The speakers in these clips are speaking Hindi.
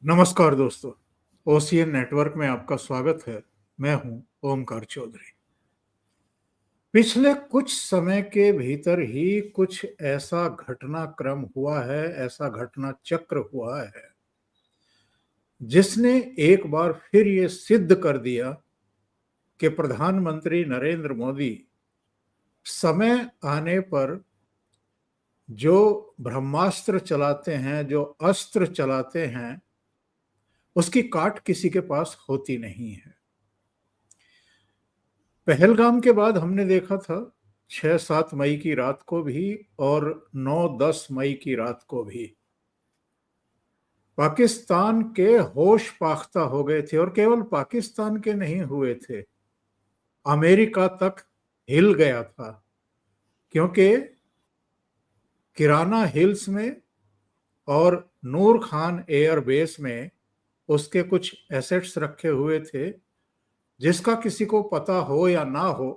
नमस्कार दोस्तों, ओसीएन नेटवर्क में आपका स्वागत है। मैं हूं ओमकार चौधरी। पिछले कुछ समय के भीतर ही कुछ ऐसा घटनाक्रम हुआ है, ऐसा घटना चक्र हुआ है, जिसने एक बार फिर ये सिद्ध कर दिया कि प्रधानमंत्री नरेंद्र मोदी समय आने पर जो ब्रह्मास्त्र चलाते हैं, जो अस्त्र चलाते हैं, उसकी काट किसी के पास होती नहीं है। पहलगाम के बाद हमने देखा था 6-7 मई की रात को भी और 9-10 मई की रात को भी पाकिस्तान के होश पाख्ता हो गए थे, और केवल पाकिस्तान के नहीं हुए थे, अमेरिका तक हिल गया था। क्योंकि किराना हिल्स में और नूर खान एयरबेस में उसके कुछ एसेट्स रखे हुए थे, जिसका किसी को पता हो या ना हो,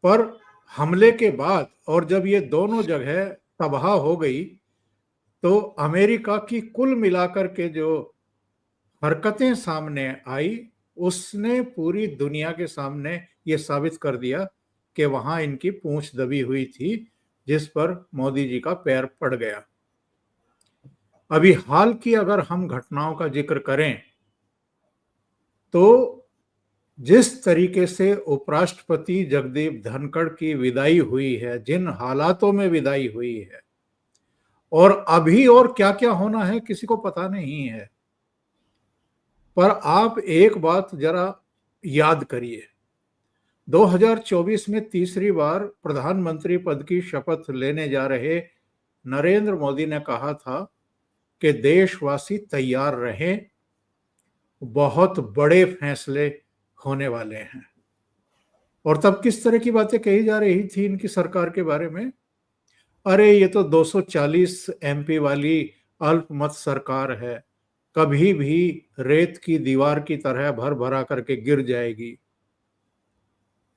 पर हमले के बाद और जब ये दोनों जगह तबाह हो गई, तो अमेरिका की कुल मिलाकर के जो हरकतें सामने आई, उसने पूरी दुनिया के सामने ये साबित कर दिया कि वहां इनकी पूंछ दबी हुई थी, जिस पर मोदी जी का पैर पड़ गया। अभी हाल की अगर हम घटनाओं का जिक्र करें, तो जिस तरीके से उपराष्ट्रपति जगदीप धनखड़ की विदाई हुई है, जिन हालातों में विदाई हुई है, और अभी और क्या क्या होना है किसी को पता नहीं है। पर आप एक बात जरा याद करिए, 2024 में तीसरी बार प्रधानमंत्री पद की शपथ लेने जा रहे नरेंद्र मोदी ने कहा था कि देशवासी तैयार रहें, बहुत बड़े फैसले होने वाले हैं। और तब किस तरह की बातें कही जा रही थी इनकी सरकार के बारे में? अरे ये तो 240 एमपी वाली अल्पमत सरकार है, कभी भी रेत की दीवार की तरह भर भरा करके गिर जाएगी।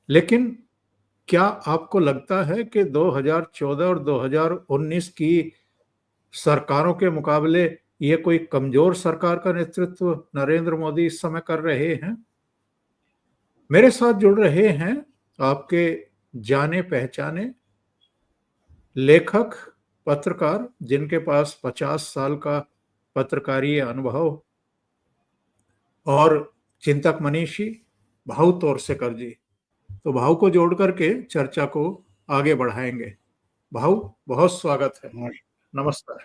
लेकिन क्या आपको लगता है कि 2014 और 2019 की सरकारों के मुकाबले ये कोई कमजोर सरकार का नेतृत्व नरेंद्र मोदी इस समय कर रहे हैं? मेरे साथ जुड़ रहे हैं आपके जाने पहचाने लेखक, पत्रकार, जिनके पास 50 साल का पत्रकारीय अनुभव, और चिंतक मनीषी भाऊ तोरसेकर जी। तो भाऊ को जोड़ करके चर्चा को आगे बढ़ाएंगे। भाऊ, बहुत स्वागत है। नमस्कार।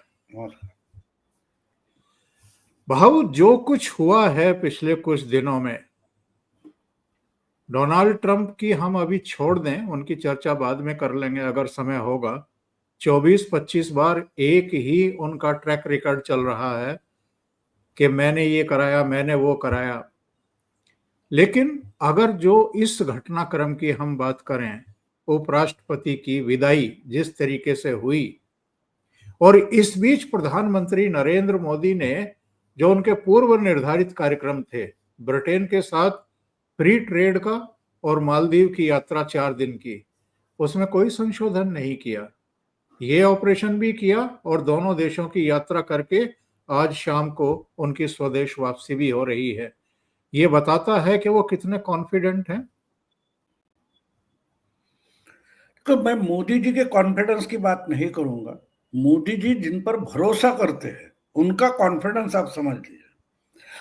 भाऊ, जो कुछ हुआ है पिछले कुछ दिनों में, डोनाल्ड ट्रंप की हम अभी छोड़ दें, उनकी चर्चा बाद में कर लेंगे अगर समय होगा। 24-25 बार एक ही उनका ट्रैक रिकॉर्ड चल रहा है कि मैंने ये कराया, मैंने वो कराया। लेकिन अगर जो इस घटनाक्रम की हम बात करें, उपराष्ट्रपति की विदाई जिस तरीके से हुई, और इस बीच प्रधानमंत्री नरेंद्र मोदी ने जो उनके पूर्व निर्धारित कार्यक्रम थे, ब्रिटेन के साथ फ्री ट्रेड का और मालदीव की यात्रा 4 दिन की, उसमें कोई संशोधन नहीं किया। ये ऑपरेशन भी किया और दोनों देशों की यात्रा करके आज शाम को उनकी स्वदेश वापसी भी हो रही है। ये बताता है कि वो कितने कॉन्फिडेंट हैं। तो मैं मोदी जी के कॉन्फिडेंस की बात नहीं करूंगा। मोदी जी जिन पर भरोसा करते हैं उनका कॉन्फिडेंस आप समझ लीजिए।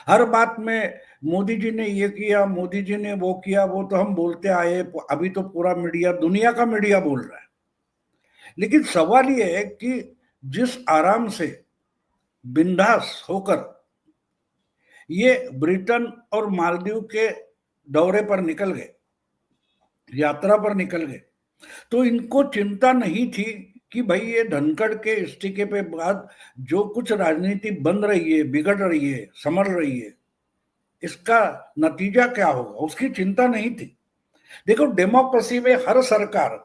हर बात में मोदी जी ने ये किया, मोदी जी ने वो किया, वो तो हम बोलते आए, अभी तो पूरा मीडिया, दुनिया का मीडिया बोल रहा है। लेकिन सवाल ये है कि जिस आराम से बिंदास होकर ये ब्रिटेन और मालदीव के दौरे पर निकल गए, यात्रा पर निकल गए, तो इनको चिंता नहीं थी कि भाई ये धनखड़ के इस्तीफे पे बाद जो कुछ राजनीति बन रही है, बिगड़ रही है, समर रही है, इसका नतीजा क्या होगा, उसकी चिंता नहीं थी। देखो, डेमोक्रेसी में हर सरकार,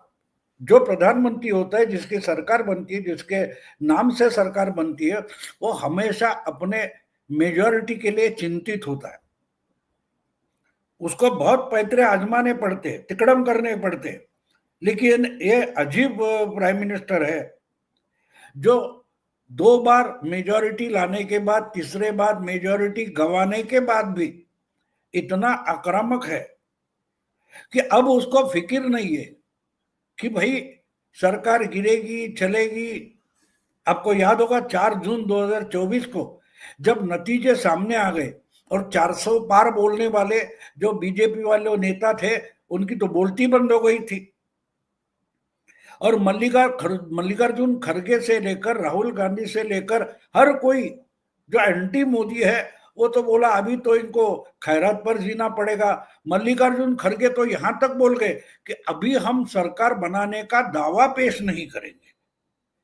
जो प्रधानमंत्री होता है, जिसकी सरकार बनती है, जिसके नाम से सरकार बनती है, वो हमेशा अपने मेजॉरिटी के लिए चिंतित होता है। उसको बहुत पैतरे आजमाने पड़ते, तिकड़म करने पड़ते। लेकिन ये अजीब प्राइम मिनिस्टर है जो 2 बार मेजॉरिटी लाने के बाद, तीसरे बार मेजॉरिटी गंवाने के बाद भी इतना आक्रामक है कि अब उसको फिक्र नहीं है कि भाई सरकार गिरेगी, चलेगी। आपको याद होगा 4 जून 2024 को जब नतीजे सामने आ गए और 400 पार बोलने वाले जो बीजेपी वाले नेता थे, उनकी तो बोलती बंद हो गई थी। और मल्लिकार्जुन खड़गे से लेकर राहुल गांधी से लेकर हर कोई जो एंटी मोदी है, वो तो बोला अभी तो इनको खैरात पर जीना पड़ेगा। मल्लिकार्जुन खड़गे तो यहां तक बोल गए कि अभी हम सरकार बनाने का दावा पेश नहीं करेंगे,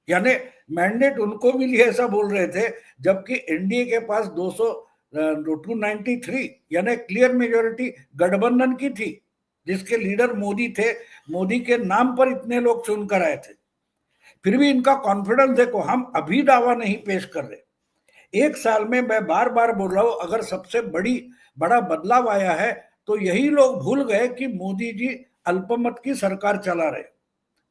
यानी मैंडेट उनको मिली ऐसा बोल रहे थे, जबकि एनडीए के पास 293 यानी क्लियर मेजोरिटी गठबंधन की थी, जिसके लीडर मोदी थे। मोदी के नाम पर इतने लोग चुनकर आए थे, फिर भी इनका कॉन्फिडेंस देखो, हम अभी दावा नहीं पेश कर रहे। 1 साल में मैं बार बार बोल रहा हूं, अगर सबसे बड़ा बदलाव आया है तो यही लोग भूल गए कि मोदी जी अल्पमत की सरकार चला रहे,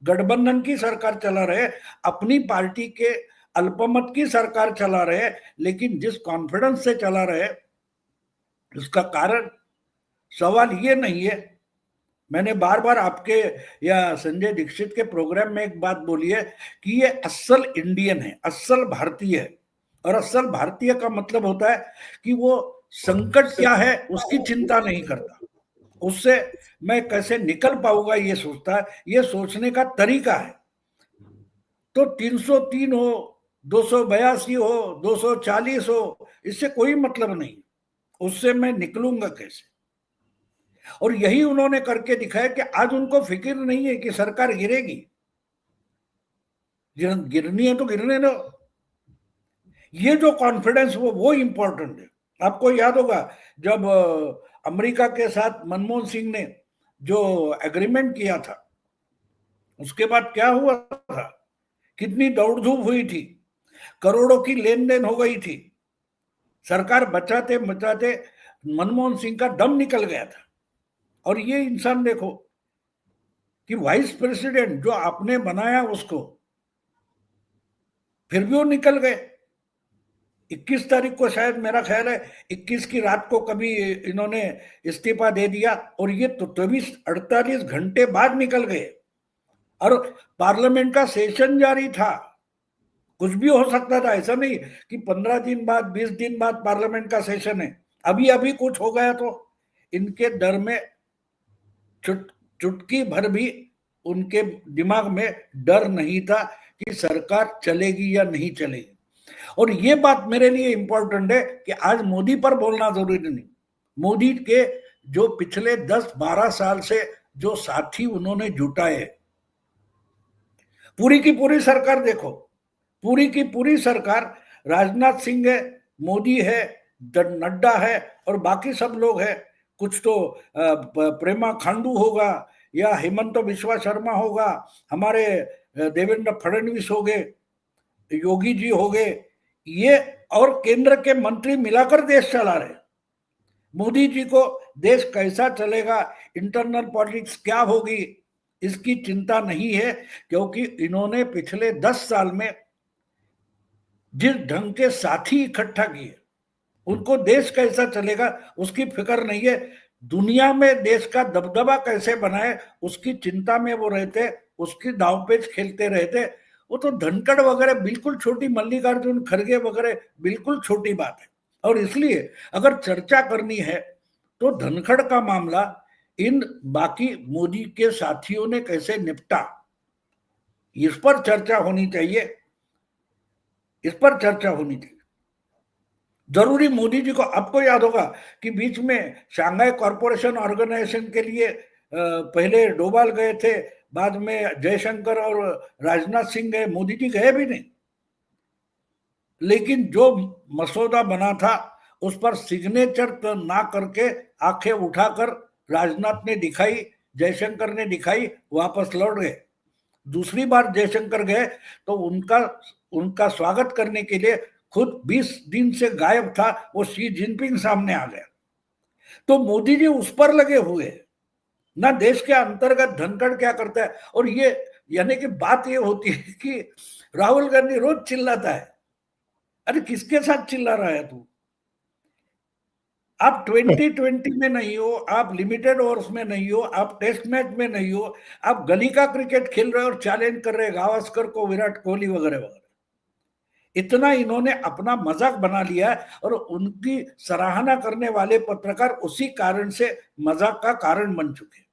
गठबंधन की सरकार चला रहे, अपनी पार्टी के अल्पमत की सरकार चला रहे। लेकिन जिस कॉन्फिडेंस से चला रहे, उसका कारण सवाल ये नहीं है। मैंने बार बार आपके या संजय दीक्षित के प्रोग्राम में एक बात बोली है कि ये असल इंडियन है, असल भारतीय है। और असल भारतीय का मतलब होता है कि वो संकट क्या है उसकी चिंता नहीं करता, उससे मैं कैसे निकल पाऊंगा ये सोचता है। ये सोचने का तरीका है। तो 303 हो, 282 हो, 240 हो, इससे कोई मतलब नहीं, उससे मैं निकलूंगा कैसे। और यही उन्होंने करके दिखाया कि आज उनको फिक्र नहीं है कि सरकार गिरेगी, गिरनी है तो गिरने दो। ये जो कॉन्फिडेंस वो इंपॉर्टेंट है। आपको याद होगा जब अमेरिका के साथ मनमोहन सिंह ने जो एग्रीमेंट किया था, उसके बाद क्या हुआ था, कितनी दौड़ धूप हुई थी, करोड़ों की लेन देन हो गई थी। सरकार बचाते बचाते मनमोहन सिंह का दम निकल गया था। और ये इंसान देखो कि वाइस प्रेसिडेंट जो आपने बनाया उसको, फिर भी वो निकल गए। 21 तारीख को शायद मेरा ख्याल है 21 की रात को कभी इन्होंने इस्तीफा दे दिया, और ये तो 48 घंटे बाद निकल गए। और पार्लियामेंट का सेशन जारी था, कुछ भी हो सकता था, ऐसा नहीं कि 15 दिन बाद 20 दिन बाद पार्लियामेंट का सेशन है, अभी अभी कुछ हो गया। तो इनके डर में चुटकी भर भी उनके दिमाग में डर नहीं था कि सरकार चलेगी या नहीं चलेगी। और ये बात मेरे लिए इंपॉर्टेंट है कि आज मोदी पर बोलना जरूरी नहीं, मोदी के जो पिछले 10-12 साल से जो साथी उन्होंने जुटाए, पूरी की पूरी सरकार देखो, पूरी की पूरी सरकार, राजनाथ सिंह है, मोदी है, नड्डा है और बाकी सब लोग हैं। कुछ तो प्रेमा खांडू होगा या हेमंत बिश्वा शर्मा होगा, हमारे देवेंद्र फडणवीस हो गए, योगी जी हो गए, ये और केंद्र के मंत्री मिलाकर देश चला रहे। मोदी जी को देश कैसा चलेगा, इंटरनल पॉलिटिक्स क्या होगी, इसकी चिंता नहीं है, क्योंकि इन्होंने पिछले 10 साल में जिस ढंग के साथी इकट्ठा किए, उनको देश कैसा चलेगा उसकी फिक्र नहीं है। दुनिया में देश का दबदबा कैसे बनाए उसकी चिंता में वो रहते, उसकी दांवपेच खेलते रहते। वो तो धनखड़ वगैरह बिल्कुल छोटी, मल्लिकार्जुन खड़गे वगैरह बिल्कुल छोटी बात है। और इसलिए अगर चर्चा करनी है तो धनखड़ का मामला इन बाकी मोदी के साथियों ने कैसे निपटा, इस पर चर्चा होनी चाहिए, इस पर चर्चा होनी चाहिए जरूरी। मोदी जी को आपको याद होगा कि बीच में शंघाई कॉरपोरेशन ऑर्गेनाइजेशन के लिए पहले डोभाल गए थे, बाद में जयशंकर और राजनाथ सिंह गए, मोदी जी गए भी नहीं। लेकिन जो मसौदा बना था उस पर सिग्नेचर तो ना करके आंखें उठाकर राजनाथ ने दिखाई, जयशंकर ने दिखाई, वापस लौट गए। दूसरी बार जयशंकर गए तो उनका स्वागत करने के लिए खुद 20 दिन से गायब था वो शी जिनपिंग सामने आ गया। तो मोदी जी उस पर लगे हुए ना, देश के अंतर्गत धनखड़ क्या करता है। और ये यानी कि बात ये होती है कि राहुल गांधी रोज चिल्लाता है अरे किसके साथ चिल्ला रहा है तू? आप 2020 में नहीं हो, आप लिमिटेड ओवर्स में नहीं हो, आप टेस्ट मैच में नहीं हो, आप गली का क्रिकेट खेल रहे हो और चैलेंज कर रहे गावस्कर को, विराट कोहली वगैरह वगैरह। इतना इन्होंने अपना मजाक बना लिया है और उनकी सराहना करने वाले पत्रकार उसी कारण से मजाक का कारण बन चुके।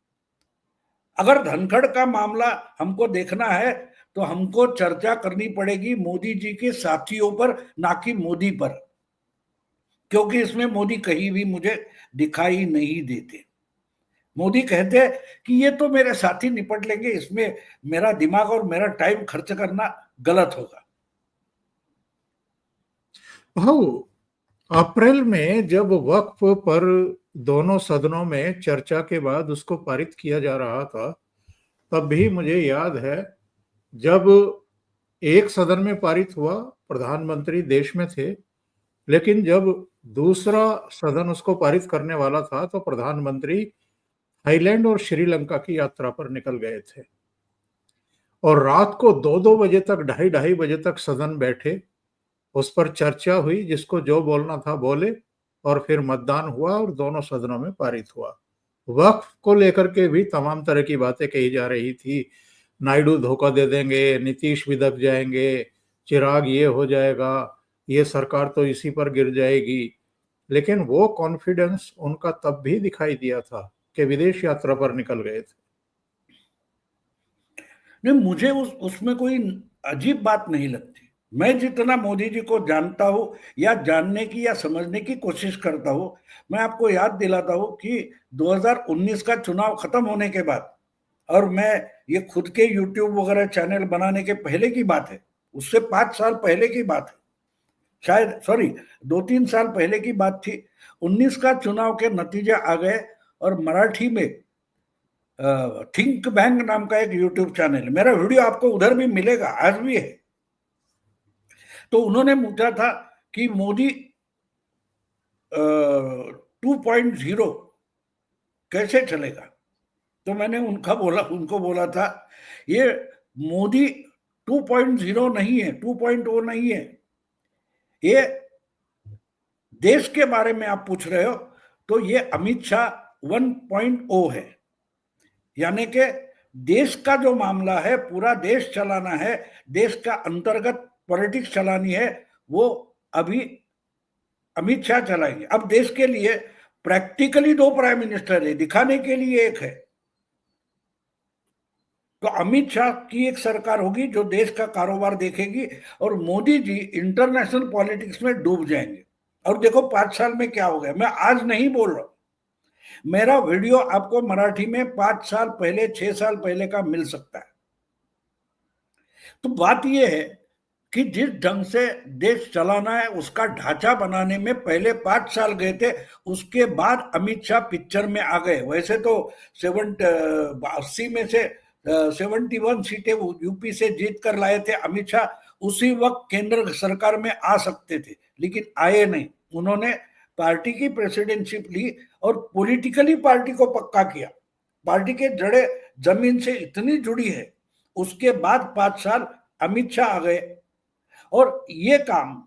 अगर धनखड़ का मामला हमको देखना है तो हमको चर्चा करनी पड़ेगी मोदी जी के साथियों पर, ना कि मोदी पर, क्योंकि इसमें मोदी कहीं भी मुझे दिखाई नहीं देते। मोदी कहते हैं कि ये तो मेरे साथी निपट लेंगे, इसमें मेरा दिमाग और मेरा टाइम खर्च करना गलत होगा। हाँ, अप्रैल में जब वक्फ पर दोनों सदनों में चर्चा के बाद उसको पारित किया जा रहा था, तब भी मुझे याद है जब एक सदन में पारित हुआ, प्रधानमंत्री देश में थे, लेकिन जब दूसरा सदन उसको पारित करने वाला था तो प्रधानमंत्री थाईलैंड और श्रीलंका की यात्रा पर निकल गए थे और रात को 2-2 बजे तक, 2:30-2:30 बजे तक सदन बैठे, उस पर चर्चा हुई, जिसको जो बोलना था बोले, और फिर मतदान हुआ और दोनों सदनों में पारित हुआ। वक्फ को लेकर के भी तमाम तरह की बातें कही जा रही थी। नायडू धोखा दे देंगे, नीतीश भी दब जाएंगे, चिराग ये हो जाएगा, ये सरकार तो इसी पर गिर जाएगी। लेकिन वो कॉन्फिडेंस उनका तब भी दिखाई दिया था कि विदेश यात्रा पर निकल गए थे। नहीं, मुझे उसमें कोई अजीब बात नहीं लगती। मैं जितना मोदी जी को जानता हूं या जानने की या समझने की कोशिश करता हूं, मैं आपको याद दिलाता हूं कि 2019 का चुनाव खत्म होने के बाद, और मैं ये खुद के यूट्यूब वगैरह चैनल बनाने के पहले की बात है, उससे 5 साल पहले की बात है, शायद सॉरी 2-3 साल पहले की बात थी। 19 का चुनाव के नतीजे आ गए और मराठी में थिंक बैंक नाम का एक यूट्यूब चैनल, मेरा वीडियो आपको उधर भी मिलेगा, आज भी है। तो उन्होंने पूछा था कि मोदी 2.0 कैसे चलेगा। तो मैंने उनको बोला था, ये मोदी 2.0 नहीं है, 2.0 नहीं है, ये देश के बारे में आप पूछ रहे हो तो ये अमित शाह 1.0 है। यानी कि देश का जो मामला है, पूरा देश चलाना है, देश का अंतर्गत पॉलिटिक्स चलानी है, वो अभी अमित शाह चलाएंगे। अब देश के लिए प्रैक्टिकली 2 प्राइम मिनिस्टर है, दिखाने के लिए एक है। तो अमित शाह की एक सरकार होगी जो देश का कारोबार देखेगी और मोदी जी इंटरनेशनल पॉलिटिक्स में डूब जाएंगे। और देखो 5 साल में क्या हो गया, मैं आज नहीं बोल रहा, मेरा वीडियो आपको मराठी में 5 साल पहले, 6 साल पहले का मिल सकता है। तो बात यह है कि जिस ढंग से देश चलाना है उसका ढांचा बनाने में पहले 5 साल गए थे, उसके बाद अमित शाह पिक्चर में आ गए। वैसे तो 80 में से 71 सीटें यूपी से जीत कर लाए थे अमित शाह, उसी वक्त केंद्र सरकार में आ सकते थे, लेकिन आए नहीं। उन्होंने पार्टी की प्रेसिडेंटशिप ली और पॉलिटिकली पार्टी को पक्का किया। पार्टी के जड़े जमीन से इतनी जुड़ी है, उसके बाद 5 साल अमित शाह आ गए और ये काम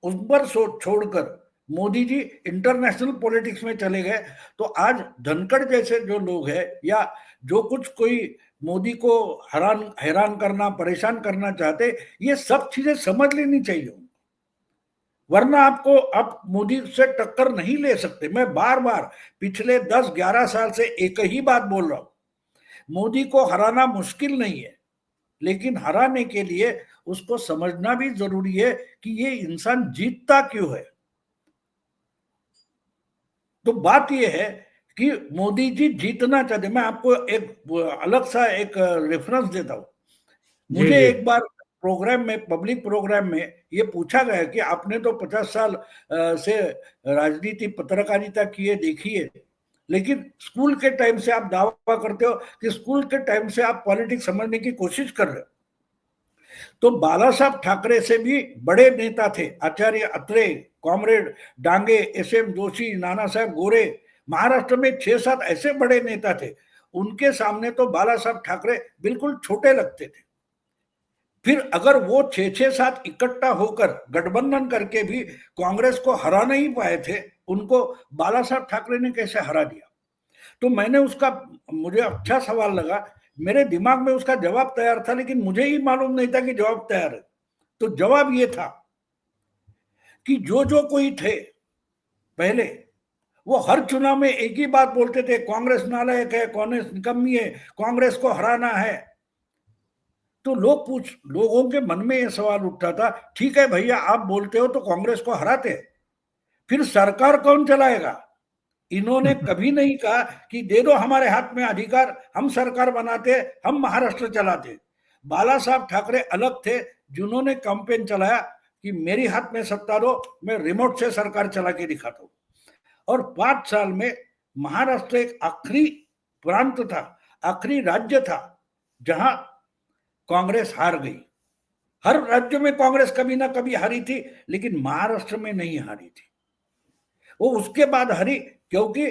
उस पर छोड़कर मोदी जी इंटरनेशनल पॉलिटिक्स में चले गए। तो आज धनखड़ जैसे जो लोग हैं या जो कुछ कोई मोदी को हैरान करना, परेशान करना चाहते, ये सब चीजें समझ लेनी चाहिए, वरना आपको आप मोदी से टक्कर नहीं ले सकते। मैं बार बार पिछले 10-11 साल से एक ही बात बोल रहा हूं, मोदी को हराना मुश्किल नहीं है, लेकिन हराने के लिए उसको समझना भी जरूरी है कि ये इंसान जीतता क्यों है। तो बात यह है कि मोदी जी जीतना चाहते। मैं आपको एक अलग सा एक रेफरेंस देता हूं। मुझे एक बार प्रोग्राम में, पब्लिक प्रोग्राम में ये पूछा गया कि आपने तो 50 साल से राजनीति, पत्रकारिता किए, देखी है, लेकिन स्कूल के टाइम से आप दावा करते हो कि स्कूल के टाइम से आप पॉलिटिक्स समझने की कोशिश कर रहे हो। तो बाला साहब ठाकरे से भी बड़े नेता थे, आचार्य अत्रे, कॉमरेड डांगे, एस.एम. जोशी, नाना साहब गोरे, महाराष्ट्र में 6-7 ऐसे बड़े नेता थे। उनके सामने तो बाला साहब ठाकरे बिल्कुल छोटे लगते थे। फिर अगर वो 6-6 7 इकट्ठा होकर गठबंधन करके भी कांग्रेस को हरा नहीं पाए थे, उनको बाला साहब ठाकरे ने कैसे हरा दिया? तो मैंने उसका, मुझे अच्छा सवाल लगा, मेरे दिमाग में उसका जवाब तैयार था, लेकिन मुझे ही मालूम नहीं था कि जवाब तैयार है। तो जवाब ये था कि जो कोई थे पहले, वो हर चुनाव में एक ही बात बोलते थे, कांग्रेस नालायक है, कांग्रेस निकम्मी है, कांग्रेस को हराना है। तो लोगों के मन में ये सवाल उठता था, ठीक है भैया आप बोलते हो तो कांग्रेस को हराते, फिर सरकार कौन चलाएगा? इन्होंने कभी नहीं कहा कि दे दो हमारे हाथ में अधिकार, हम सरकार बनाते, हम महाराष्ट्र चलाते। बाला साहब ठाकरे अलग थे, जिन्होंने कैंपेन चलाया कि मेरी हाथ में सत्ता दो, मैं रिमोट से सरकार चला के दिखाता हूं। और 5 साल में महाराष्ट्र एक आखिरी प्रांत था, आखिरी राज्य था जहां कांग्रेस हार गई। हर राज्य में कांग्रेस कभी ना कभी हारी थी, लेकिन महाराष्ट्र में नहीं हारी थी। वो उसके बाद हारी क्योंकि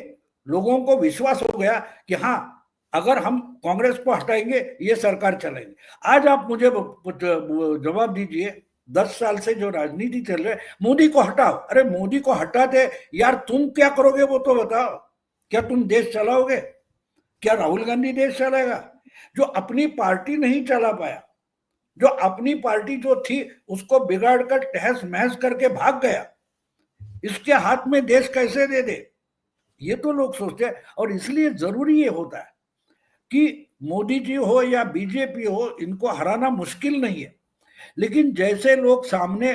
लोगों को विश्वास हो गया कि हाँ, अगर हम कांग्रेस को हटाएंगे ये सरकार चलाएंगे। आज आप मुझे जवाब दीजिए, 10 साल से जो राजनीति चल रही है, मोदी को हटाओ। अरे मोदी को हटाते यार, तुम क्या करोगे वो तो बताओ। क्या तुम देश चलाओगे? क्या राहुल गांधी देश चलाएगा? जो अपनी पार्टी नहीं चला पाया, जो अपनी पार्टी जो थी उसको बिगाड़ कर तहस महस करके भाग गया, इसके हाथ में देश कैसे दे दे? ये तो लोग सोचते हैं। और इसलिए जरूरी ये होता है कि मोदी जी हो या बीजेपी हो, इनको हराना मुश्किल नहीं है, लेकिन जैसे लोग सामने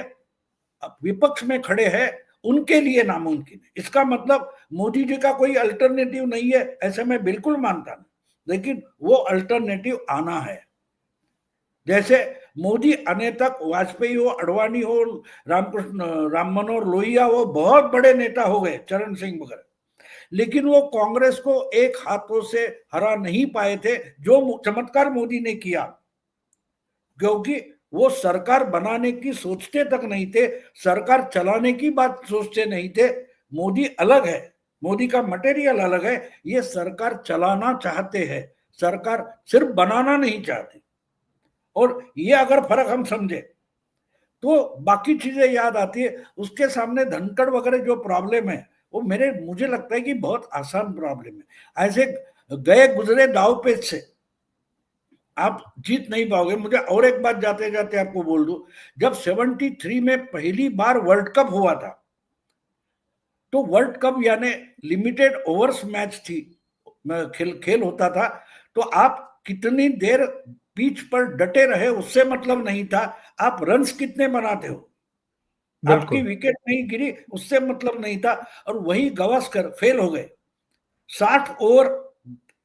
विपक्ष में खड़े हैं उनके लिए नामुमकिन है। इसका मतलब मोदी जी का कोई अल्टरनेटिव नहीं है, ऐसे मैं बिल्कुल मानता नहीं, लेकिन वो अल्टरनेटिव आना है। जैसे मोदी आने तक वाजपेयी हो, अडवाणी हो, राम मनोहर लोहिया हो, बहुत बड़े नेता हो गए, चरण सिंह वगैरह, लेकिन वो कांग्रेस को एक हाथों से हरा नहीं पाए थे, जो चमत्कार मोदी ने किया, क्योंकि वो सरकार बनाने की सोचते तक नहीं थे, सरकार चलाने की बात सोचते नहीं थे। मोदी अलग है, मोदी का मटेरियल अलग है, ये सरकार चलाना चाहते हैं, सरकार सिर्फ बनाना नहीं चाहती। और ये अगर फर्क हम समझे तो बाकी चीजें याद आती है। उसके सामने धनखड़ वगैरह जो प्रॉब्लम है, वो मुझे लगता है कि बहुत आसान प्रॉब्लम है। ऐसे गए गुजरे दाव पेच से आप जीत नहीं पाओगे। मुझे और एक बात जाते जाते आपको बोल दूं, जब 73 में पहली बार वर्ल्ड कप हुआ था, तो वर्ल्ड कप यानी लिमिटेड ओवर्स मैच थी, खेल होता था, तो आप कितनी देर पिच पर डटे रहे उससे मतलब नहीं था, आप रन्स कितने बनाते हो, आपकी विकेट नहीं गिरी उससे मतलब नहीं था। और वही गावस्कर फेल हो गए, 60 ओवर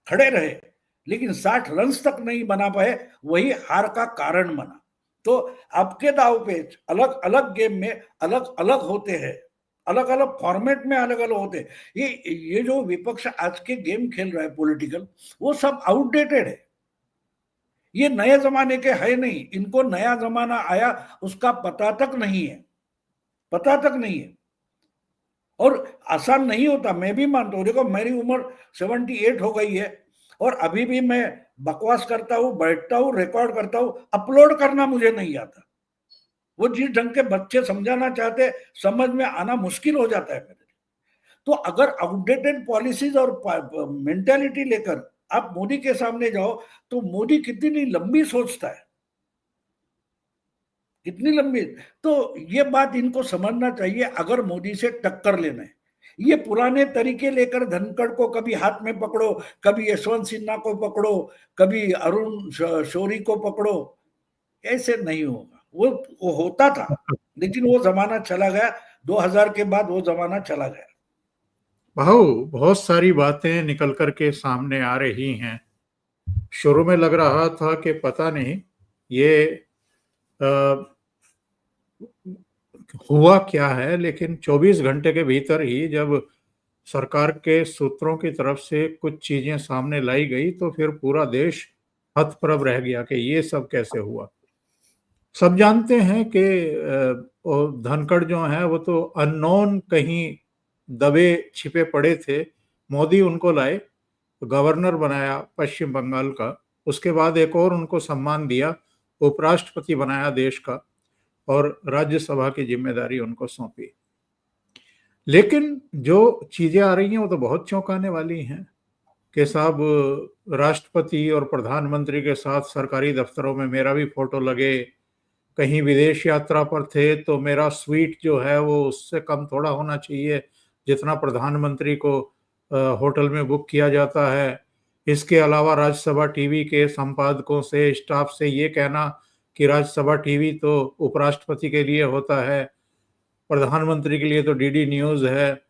खड़े रहे लेकिन 60 रन्स तक नहीं बना पाए, वही हार का कारण बना। तो आपके दाव पेच अलग अलग गेम में अलग अलग होते हैं, अलग अलग फॉर्मेट में अलग अलग होते हैं। ये जो विपक्ष आज के गेम खेल रहा है पॉलिटिकल, वो सब आउटडेटेड है, ये नए जमाने के है नहीं। इनको नया जमाना आया उसका पता तक नहीं है, पता तक नहीं है। और आसान नहीं होता, मैं भी मानता हूँ। देखो मेरी उम्र 78 हो गई है और अभी भी मैं बकवास करता हूँ, बैठता हूँ, रिकॉर्ड करता हूँ, अपलोड करना मुझे नहीं आता। वो जिस ढंग के बच्चे समझाना चाहते, समझ में आना मुश्किल हो जाता है मेरे लिए। तो अगर आउटडेटेड पॉलिसीज और मेंटालिटी लेकर आप मोदी के सामने जाओ, तो मोदी कितनी लंबी सोचता है, कितनी लंबी। तो ये बात इनको समझना चाहिए, अगर मोदी से टक्कर लेना है। ये पुराने तरीके लेकर धनखड़ को कभी हाथ में पकड़ो, कभी यशवंत सिन्हा को पकड़ो, कभी अरुण शौरी को पकड़ो, ऐसे नहीं होगा। वो होता था, लेकिन वो जमाना चला गया। 2000 के बाद वो जमाना चला गया। बहुत सारी बातें निकल कर के सामने आ रही हैं। शुरू में लग रहा था कि पता नहीं ये हुआ क्या है, लेकिन 24 घंटे के भीतर ही जब सरकार के सूत्रों की तरफ से कुछ चीजें सामने लाई गई, तो फिर पूरा देश हतप्रभ रह गया कि ये सब कैसे हुआ। सब जानते हैं कि धनखड़ जो है वो तो अननोन कहीं दबे छिपे पड़े थे, मोदी उनको लाए, गवर्नर बनाया पश्चिम बंगाल का, उसके बाद एक और उनको सम्मान दिया, उपराष्ट्रपति बनाया देश का और राज्यसभा की जिम्मेदारी उनको सौंपी। लेकिन जो चीजें आ रही हैं वो तो बहुत चौंकाने वाली हैं कि साहब राष्ट्रपति और प्रधानमंत्री के साथ सरकारी दफ्तरों में मेरा भी फोटो लगे, कहीं विदेश यात्रा पर थे तो मेरा स्वीट जो है वो उससे कम थोड़ा होना चाहिए जितना प्रधानमंत्री को होटल में बुक किया जाता है। इसके अलावा राज्यसभा टीवी के संपादकों से, स्टाफ से ये कहना कि राज्यसभा टीवी तो उपराष्ट्रपति के लिए होता है, प्रधानमंत्री के लिए तो डीडी न्यूज़ है।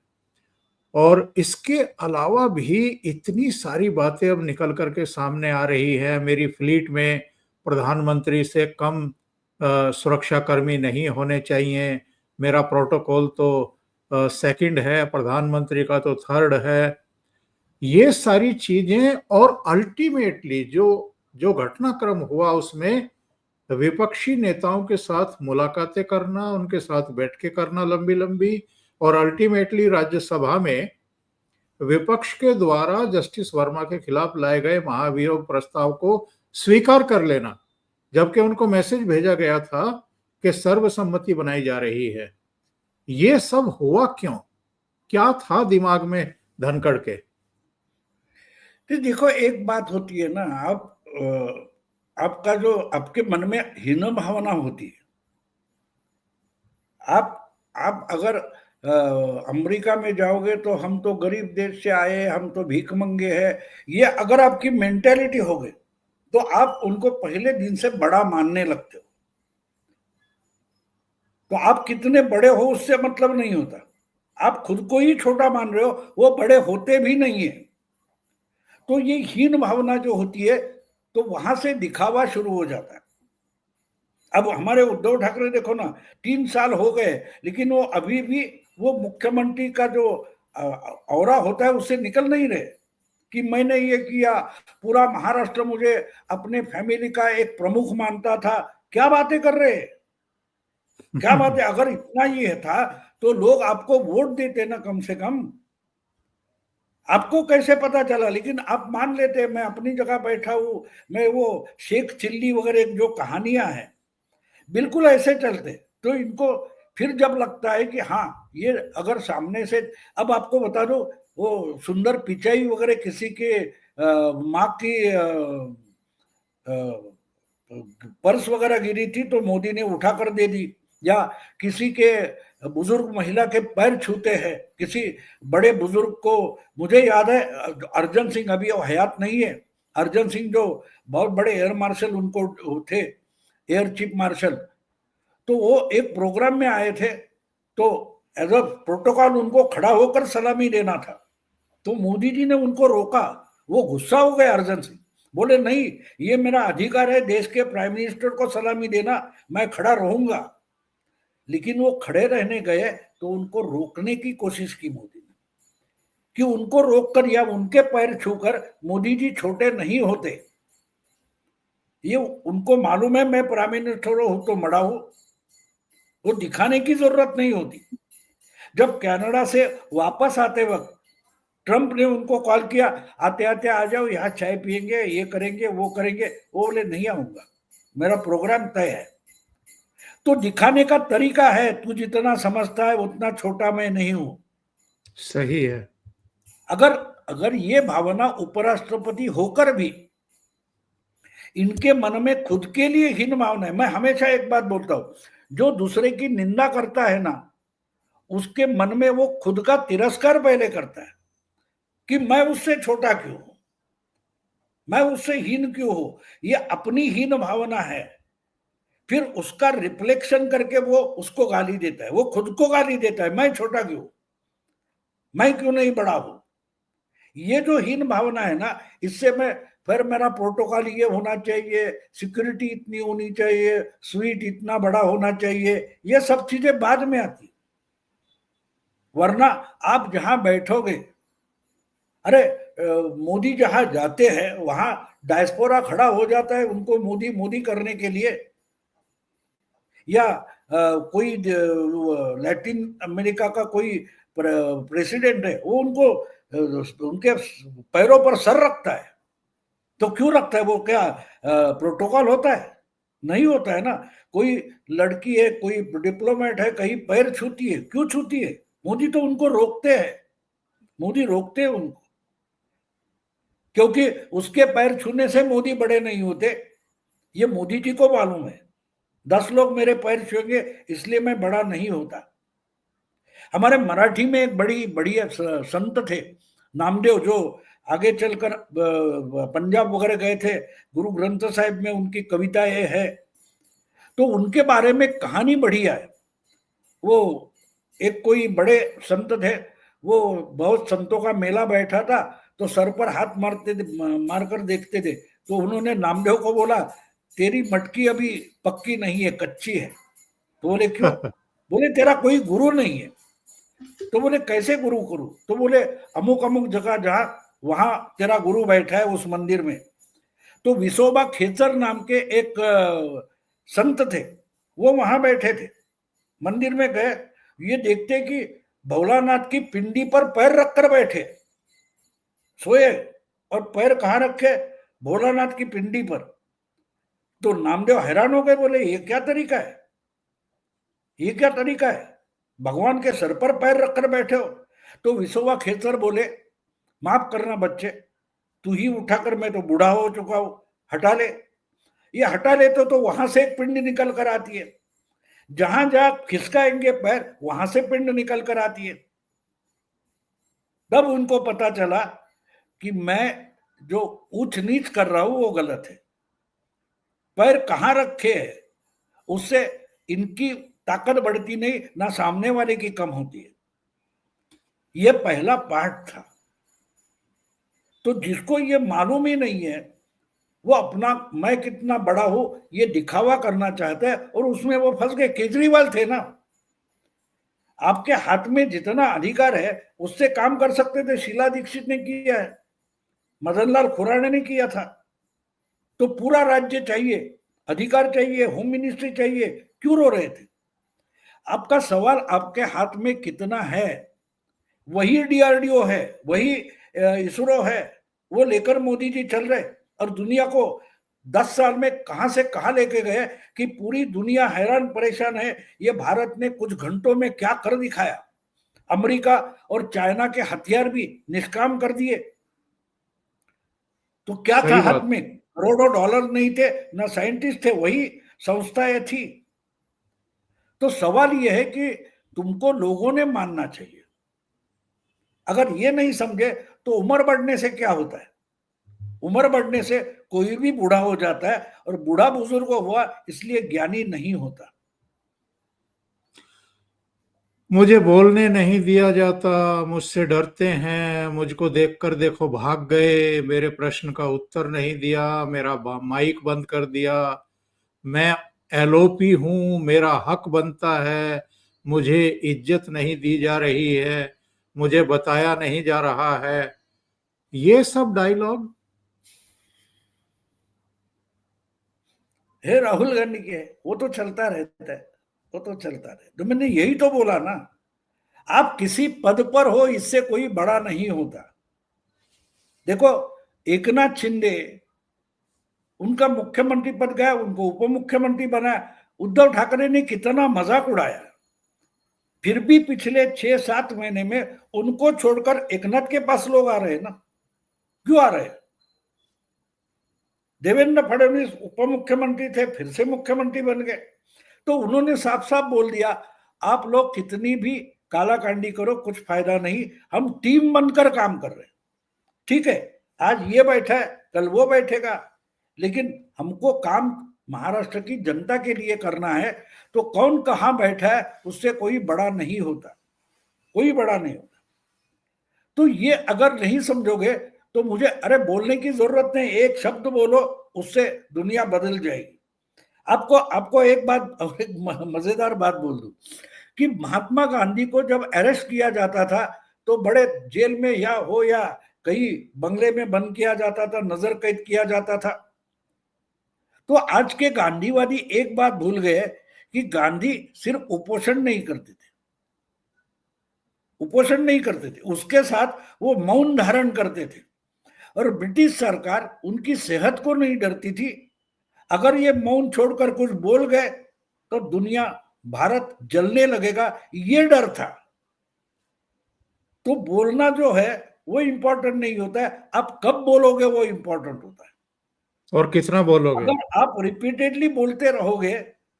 और इसके अलावा भी इतनी सारी बातें अब निकल कर के सामने आ रही है। मेरी फ्लीट में प्रधानमंत्री से कम सुरक्षाकर्मी नहीं होने चाहिए, मेरा प्रोटोकॉल तो सेकंड है, प्रधानमंत्री का तो थर्ड है। ये सारी चीजें और अल्टीमेटली जो घटनाक्रम हुआ उसमें विपक्षी नेताओं के साथ मुलाकातें करना, उनके साथ बैठ के करना लंबी लंबी, और अल्टीमेटली राज्यसभा में विपक्ष के द्वारा जस्टिस वर्मा के खिलाफ लाए गए महाभियोग प्रस्ताव को स्वीकार कर लेना, जबकि उनको मैसेज भेजा गया था कि सर्वसम्मति बनाई जा रही है। ये सब हुआ क्यों? क्या था दिमाग में धनखड़ के? तो देखो, एक बात होती है ना, आपका जो आपके मन में हीन भावना होती है, आप अगर अमेरिका में जाओगे तो हम तो गरीब देश से आए, हम तो भीख मंगे हैं, ये अगर आपकी मेंटेलिटी हो गई तो आप उनको पहले दिन से बड़ा मानने लगते हो। तो आप कितने बड़े हो उससे मतलब नहीं होता, आप खुद को ही छोटा मान रहे हो, वो बड़े होते भी नहीं है। तो ये हीन भावना जो होती है तो वहां से दिखावा शुरू हो जाता है। अब हमारे उद्धव ठाकरे देखो ना, 3 साल हो गए लेकिन वो अभी भी वो मुख्यमंत्री का जो औरा होता है उससे निकल नहीं रहे कि मैंने ये किया, पूरा महाराष्ट्र मुझे अपने फैमिली का एक प्रमुख मानता था। क्या बातें कर रहे हैं, क्या बातें। अगर इतना ये था तो लोग आपको वोट देते ना, कम से कम। आपको कैसे पता चला? लेकिन आप मान लेते मैं अपनी जगह बैठा हूं, मैं वो शेख चिल्ली वगैरह जो कहानियां हैं बिल्कुल ऐसे चलते। तो इनको फिर जब लगता है कि हाँ ये अगर सामने से, अब आपको बता दो, वो सुंदर पिचाई वगैरह किसी के माँ की पर्स वगैरह गिरी थी तो मोदी ने उठा कर दे दी, या किसी के बुजुर्ग महिला के पैर छूते हैं, किसी बड़े बुजुर्ग को, मुझे याद है अर्जन सिंह, अभी वो हयात नहीं है, अर्जन सिंह जो बहुत बड़े एयर मार्शल उनको थे, एयर चीफ मार्शल, तो वो एक प्रोग्राम में आए थे तो एज अ प्रोटोकॉल उनको खड़ा होकर सलामी देना था, तो मोदी जी ने उनको रोका। वो गुस्सा हो गए अर्जन सिंह, बोले नहीं ये मेरा अधिकार है देश के प्राइम मिनिस्टर को सलामी देना, मैं खड़ा रहूंगा। लेकिन वो खड़े रहने गए तो उनको रोकने की कोशिश की मोदी ने, कि उनको रोककर या उनके पैर छूकर मोदी जी छोटे नहीं होते। ये उनको मालूम है मैं प्राइम मिनिस्टर हूं तो मरा हूं, वो दिखाने की जरूरत नहीं होती। जब कनाडा से वापस आते वक्त ट्रंप ने उनको कॉल किया, आते आते आ जाओ, यहाँ चाय पियेंगे, ये करेंगे वो करेंगे, वो बोले नहीं आऊंगा, मेरा प्रोग्राम तय है। तो दिखाने का तरीका है, तू जितना समझता है उतना छोटा मैं नहीं हूं। सही है। अगर ये भावना उपराष्ट्रपति होकर भी इनके मन में खुद के लिए हीन भावना है। मैं हमेशा एक बात बोलता हूं, जो दूसरे की निंदा करता है ना, उसके मन में वो खुद का तिरस्कार पहले करता है कि मैं उससे छोटा क्यों हूं, मैं उससे हीन क्यों हूं। ये अपनी हीन भावना है, फिर उसका रिफ्लेक्शन करके वो उसको गाली देता है, वो खुद को गाली देता है, मैं छोटा क्यों, मैं क्यों नहीं बड़ा हूं। ये जो हीन भावना है ना, इससे मैं फिर मेरा प्रोटोकॉल ये होना चाहिए, सिक्योरिटी इतनी होनी चाहिए, स्वीट इतना बड़ा होना चाहिए, ये सब चीजें बाद में आती। वरना आप जहां बैठोगे, अरे मोदी जहां जाते हैं वहां डायस्पोरा खड़ा हो जाता है उनको मोदी मोदी करने के लिए, या कोई लैटिन अमेरिका का कोई प्रेसिडेंट है, वो उनको उनके पैरों पर सर रखता है। तो क्यों रखता है? वो क्या प्रोटोकॉल होता है? नहीं होता है ना। कोई लड़की है, कोई डिप्लोमेट है, कहीं पैर छूती है, क्यों छूती है? मोदी तो उनको रोकते हैं, मोदी रोकते हैं उनको, क्योंकि उसके पैर छूने से मोदी बड़े नहीं होते, ये मोदी जी को मालूम है। 10 लोग मेरे पैर छुएंगे इसलिए मैं बड़ा नहीं होता। हमारे मराठी में एक बड़ी बढ़िया संत थे नामदेव, जो आगे चलकर पंजाब वगैरह गए थे, गुरु ग्रंथ साहिब में उनकी कविताएं है, तो उनके बारे में कहानी बढ़िया है। वो एक कोई बड़े संत थे, वो बहुत संतों का मेला बैठा था, तो सर पर हाथ मारकर देखते थे, तो उन्होंने नामदेव को बोला, तेरी मटकी अभी पक्की नहीं है, कच्ची है। तो बोले क्यों? बोले तेरा कोई गुरु नहीं है। तो बोले कैसे गुरु करूं? तो बोले अमुक अमुक जगह जहां, वहां तेरा गुरु बैठा है उस मंदिर में। तो विसोबा खेचर नाम के एक संत थे, वो वहां बैठे थे, मंदिर में गए, ये देखते कि भोलानाथ की पिंडी पर पैर रखकर बैठे, सोए, और पैर कहां रखे? भोलानाथ की पिंडी पर। तो नामदेव हैरान हो गए, बोले ये क्या तरीका है, ये क्या तरीका है, भगवान के सर पर पैर रखकर बैठे हो? तो विसोबा खेचर बोले, माफ करना बच्चे, तू ही उठाकर, मैं तो बूढ़ा हो चुका हूं, हटा ले। ये हटा लेते तो वहां से एक पिंड निकल कर आती है, जहां जहां खिसकाएंगे पैर वहां से पिंड निकल कर आती है। तब उनको पता चला कि मैं जो ऊंच नीच कर रहा हूं वो गलत है, पैर कहां रखे है उससे इनकी ताकत बढ़ती नहीं, ना सामने वाले की कम होती है। ये पहला पार्ट था। तो जिसको ये मालूम ही नहीं है, वो अपना मैं कितना बड़ा हूं ये दिखावा करना चाहता है, और उसमें वो फंस गए। केजरीवाल थे ना, आपके हाथ में जितना अधिकार है उससे काम कर सकते थे, शीला दीक्षित ने किया है, मदनलाल खुराना ने किया था। तो पूरा राज्य चाहिए, अधिकार चाहिए, होम मिनिस्ट्री चाहिए, क्यों रो रहे थे? आपका सवाल आपके हाथ में कितना है, वही डीआरडीओ है, वही इसरो है, वो लेकर मोदी जी चल रहे, और दुनिया को 10 साल में कहां से कहां लेके गए कि पूरी दुनिया हैरान परेशान है, ये भारत ने कुछ घंटों में क्या कर दिखाया। अमेरिका और चाइना के हथियार भी निष्काम कर दिए। तो क्या था सही हाथ बात। में? करोड़ों डॉलर नहीं थे, ना साइंटिस्ट थे, वही संस्थाएं थी। तो सवाल यह है कि तुमको लोगों ने मानना चाहिए। अगर ये नहीं समझे तो उम्र बढ़ने से क्या होता है? उम्र बढ़ने से कोई भी बूढ़ा हो जाता है, और बूढ़ा बुजुर्ग हुआ इसलिए ज्ञानी नहीं होता। मुझे बोलने नहीं दिया जाता, मुझसे डरते हैं, मुझको देखकर देखो भाग गए, मेरे प्रश्न का उत्तर नहीं दिया, मेरा माइक बंद कर दिया, मैं एलओपी हूँ, मेरा हक बनता है, मुझे इज्जत नहीं दी जा रही है, मुझे बताया नहीं जा रहा है, ये सब डायलॉग। हे राहुल गांधी के, वो तो चलता रहता है, वो तो चलता रहता। तो मैंने यही तो बोला ना, आप किसी पद पर हो इससे कोई बड़ा नहीं होता। देखो, एकनाथ शिंदे, उनका मुख्यमंत्री पद गया, उनको उप मुख्यमंत्री बनाया, उद्धव ठाकरे ने कितना मजाक उड़ाया, फिर भी पिछले 6-7 महीने में उनको छोड़कर एकनाथ के पास लोग आ रहे हैं ना। क्यों आ रहे हैं? देवेंद्र फडणवीस उप मुख्यमंत्री थे, फिर से मुख्यमंत्री बन गए। तो उन्होंने साफ साफ बोल दिया, आप लोग कितनी भी कालाकांडी करो कुछ फायदा नहीं, हम टीम बनकर काम कर रहे हैं। ठीक है, आज ये बैठा है, कल वो बैठेगा, लेकिन हमको काम महाराष्ट्र की जनता के लिए करना है। तो कौन कहां बैठा है उससे कोई बड़ा नहीं होता, कोई बड़ा नहीं होता। तो ये अगर नहीं समझोगे तो मुझे अरे बोलने की जरूरत नहीं, एक शब्द बोलो, उससे दुनिया बदल जाएगी। आपको आपको एक बात, एक मजेदार बात बोल दूं कि महात्मा गांधी को जब अरेस्ट किया जाता था तो बड़े जेल में या कहीं बंगले में बंद किया जाता था, नजर कैद किया जाता था। तो आज के गांधीवादी एक बात भूल गए कि गांधी सिर्फ उपोषण नहीं करते थे, उपोषण नहीं करते थे, उसके साथ वो मौन धारण करते थे, और ब्रिटिश सरकार उनकी सेहत को नहीं डरती थी। अगर ये मौन छोड़कर कुछ बोल गए तो दुनिया, भारत जलने लगेगा, ये डर था। तो बोलना जो है वो इंपॉर्टेंट नहीं होता है, आप कब बोलोगे वो इंपॉर्टेंट होता है। और कितना बोलोगे। अगर आप रिपीटेडली बोलते रहोगे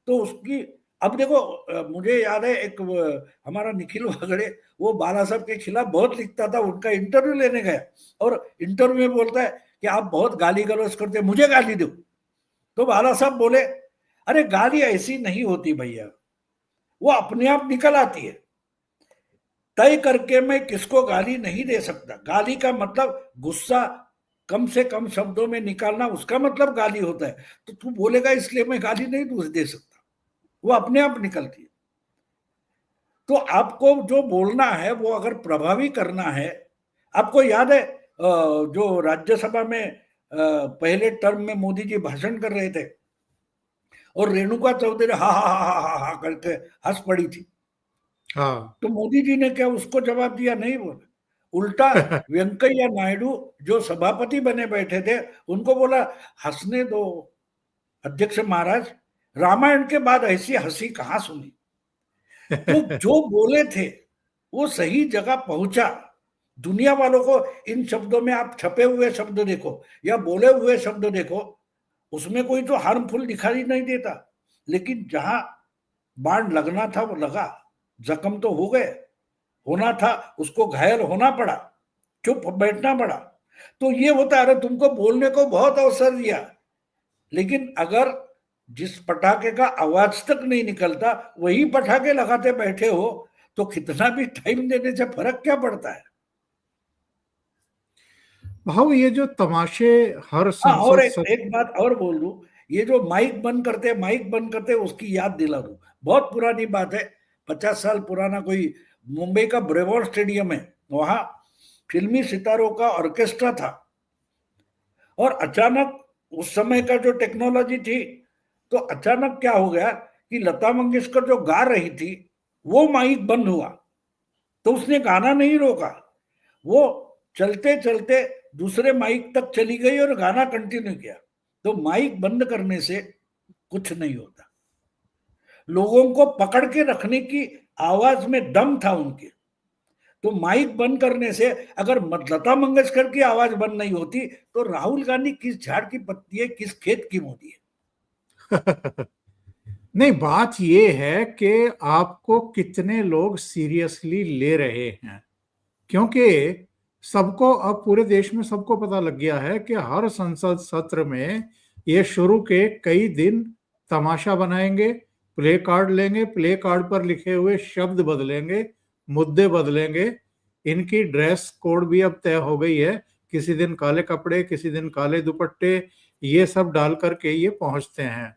तो उसकी, अब देखो मुझे याद है एक हमारा निखिल वागड़े, वो बाला साहब के खिलाफ बहुत लिखता था, उनका इंटरव्यू लेने गया और इंटरव्यू में बोलता है कि आप बहुत गाली गलौज करते, मुझे गाली दो। तो बाला साहब बोले, अरे गाली ऐसी नहीं होती भैया, वो अपने आप निकल आती है, तय करके मैं किसको गाली नहीं दे सकता। गाली का मतलब गुस्सा कम से कम शब्दों में निकालना, उसका मतलब गाली होता है। तो तू बोलेगा इसलिए मैं गाली नहीं दे सकता, वो अपने आप निकलती है। तो आपको जो बोलना है वो अगर प्रभावी करना है, आपको याद है जो राज्यसभा में पहले टर्म में मोदी जी भाषण कर रहे थे और रेणुका चौधरी हा हा हा हा हा करके हंस पड़ी थी। हाँ। तो मोदी जी ने क्या उसको जवाब दिया? नहीं बोला, उल्टा वेंकैया नायडू जो सभापति बने बैठे थे उनको बोला, हंसने दो अध्यक्ष महाराज, रामायण के बाद ऐसी हंसी कहां सुनी। तो जो बोले थे वो सही जगह पहुंचा। दुनिया वालों को इन शब्दों में आप छपे हुए शब्द देखो या बोले हुए शब्द देखो, उसमें कोई तो हार्मफुल दिखाई नहीं देता, लेकिन जहां बाण लगना था वो लगा, जख्म तो हो गए, होना था उसको घायल होना पड़ा, चुप बैठना पड़ा। तो ये होता है, अरे तुमको बोलने को बहुत अवसर दिया, लेकिन अगर जिस पटाखे का आवाज तक नहीं निकलता वही पटाखे लगाते बैठे हो तो कितना भी टाइम देने से फर्क क्या पड़ता है। भाव ये जो तमाशे हर हाँ, और संसद एक बात और बोल दूं, ये जो माइक बंद करते उसकी याद दिला दूं, बहुत पुरानी बात है, 50 साल पुराना, कोई मुंबई का ब्रेवॉर स्टेडियम है, वहां फिल्मी सितारों का ऑर्केस्ट्रा था और अचानक उस समय का जो टेक्नोलॉजी थी, तो अचानक क्या हो गया कि लता मंगेशकर जो गा रही थी वो माइक बंद हुआ, तो उसने गाना नहीं रोका, वो चलते चलते दूसरे माइक तक चली गई और गाना कंटिन्यू किया। तो माइक बंद करने से कुछ नहीं होता, लोगों को पकड़ के रखने की आवाज में दम था उनके। तो माइक बंद करने से अगर लता मंगेशकर की आवाज बंद नहीं होती तो राहुल गांधी किस झाड़ की पत्ती है, किस खेत की मोदी है। नहीं, बात ये है कि आपको कितने लोग सीरियसली ले रहे हैं, क्योंकि सबको अब पूरे देश में सबको पता लग गया है कि हर संसद सत्र में ये शुरू के कई दिन तमाशा बनाएंगे, प्ले कार्ड लेंगे, प्ले कार्ड पर लिखे हुए शब्द बदलेंगे, मुद्दे बदलेंगे। इनकी ड्रेस कोड भी अब तय हो गई है, किसी दिन काले कपड़े, किसी दिन काले दुपट्टे, ये सब डाल करके ये पहुंचते हैं।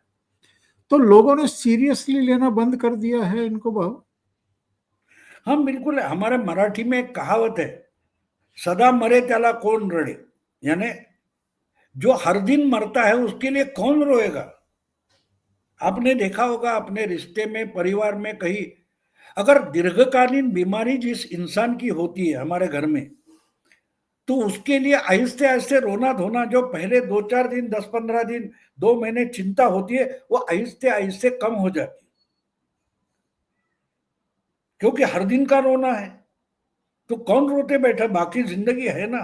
तो लोगों ने सीरियसली लेना बंद कर दिया है इनको भाव। हम बिल्कुल, हमारे मराठी में एक कहावत है, सदा मरे त्याला कौन रडे, यानी जो हर दिन मरता है उसके लिए कौन रोएगा। आपने देखा होगा अपने रिश्ते में, परिवार में, कहीं अगर दीर्घकालीन बीमारी जिस इंसान की होती है हमारे घर में, तो उसके लिए आहिस्ते आहिस्ते रोना धोना, जो पहले 2-4 दिन, 10-15 दिन, 2 महीने चिंता होती है, वो आहिस्ते आहिस्ते कम हो जाती है, क्योंकि हर दिन का रोना है तो कौन रोते बैठा, बाकी जिंदगी है ना।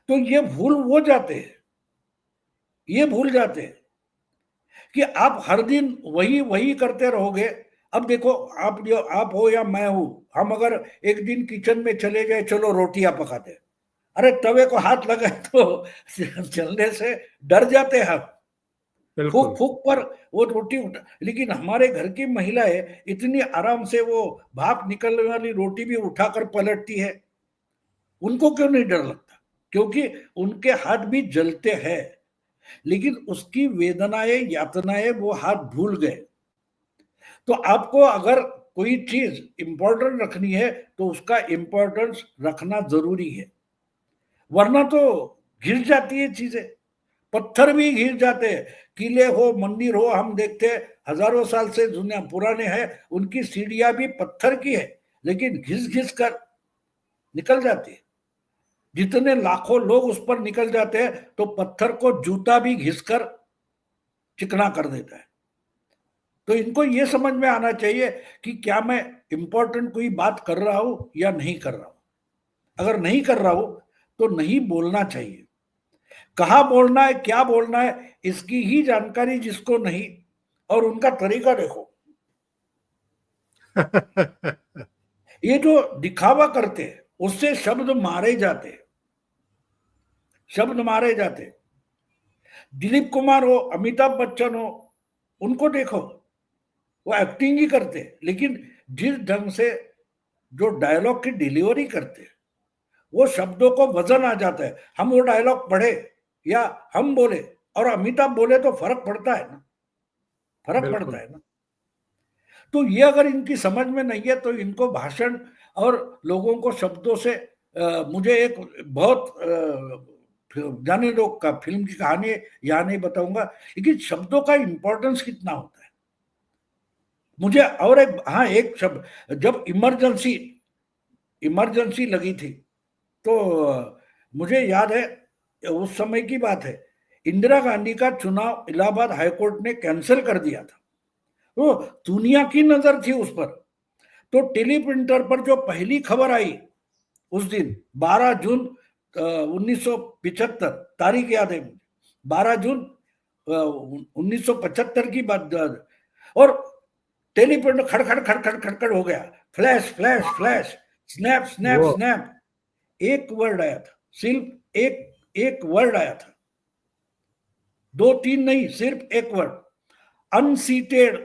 तो ये भूल जाते हैं कि आप हर दिन वही वही करते रहोगे। अब देखो, आप हो या मैं हूं, हम अगर एक दिन किचन में चले गए, चलो रोटियां पकाते, अरे तवे को हाथ लगे तो चलने से डर जाते हैं हम, फूक बिल्कुल। फूक पर वो रोटी उठा। लेकिन हमारे घर की महिलाएं इतनी आराम से वो भाप निकलने वाली रोटी भी उठाकर पलटती है, उनको क्यों नहीं डर लगता? क्योंकि उनके हाथ भी जलते हैं, लेकिन उसकी वेदनाएं, यातनाएं वो हाथ भूल गए। तो आपको अगर कोई चीज इंपॉर्टेंट रखनी है तो उसका इंपॉर्टेंस रखना जरूरी है, वरना तो घिस जाती है चीजें। पत्थर भी घिस जाते हैं, किले हो, मंदिर हो, हम देखते हैं हजारों साल से दुनिया पुराने हैं, उनकी सीढ़ियां भी पत्थर की है, लेकिन घिस घिस कर निकल जाती है। जितने लाखों लोग उस पर निकल जाते हैं तो पत्थर को जूता भी घिसकर चिकना कर देता है। तो इनको ये समझ में आना चाहिए कि क्या मैं इंपॉर्टेंट कोई बात कर रहा हूं या नहीं कर रहा हूं। अगर नहीं कर रहा हूं तो नहीं बोलना चाहिए। कहाँ बोलना है, क्या बोलना है, इसकी ही जानकारी जिसको नहीं, और उनका तरीका देखो। ये जो दिखावा करते हैं उससे शब्द मारे जाते हैं, शब्द मारे जाते हैं। दिलीप कुमार हो, अमिताभ बच्चन हो, उनको देखो, वो एक्टिंग ही करते हैं, लेकिन जिस ढंग से जो डायलॉग की डिलीवरी करते हैं, वो शब्दों को वजन आ जाता है। हम वो डायलॉग पढ़े या हम बोले और अमिताभ बोले तो फर्क पड़ता है ना, फर्क पड़ता बिल्कुल। है ना। तो ये अगर इनकी समझ में नहीं है तो इनको भाषण और लोगों को शब्दों से मुझे एक बहुत जाने दो का फिल्म की कहानी यहाँ नहीं बताऊंगा, लेकिन शब्दों का इंपॉर्टेंस कितना होता है मुझे। और एक, हाँ, एक शब्द, जब इमरजेंसी इमरजेंसी लगी थी तो मुझे याद है, उस समय की बात है, इंदिरा गांधी का चुनाव इलाहाबाद हाईकोर्ट ने कैंसिल कर दिया था। तो दुनिया की नजर थी उस पर। तो टेलीप्रिंटर पर जो पहली खबर आई उस दिन 12 जून 1975, तारीख याद है मुझे, 12 जून 1975 की बात। और टेलीप्रिंटर खड़खड़ खड़खड़ खड़खड़ हो गया, flash flash flash, snap snap वो स्नैप, एक वर्ड आया था, सिर्फ एक एक वर्ड आया था, दो तीन नहीं, सिर्फ एक वर्ड, अनसीटेड।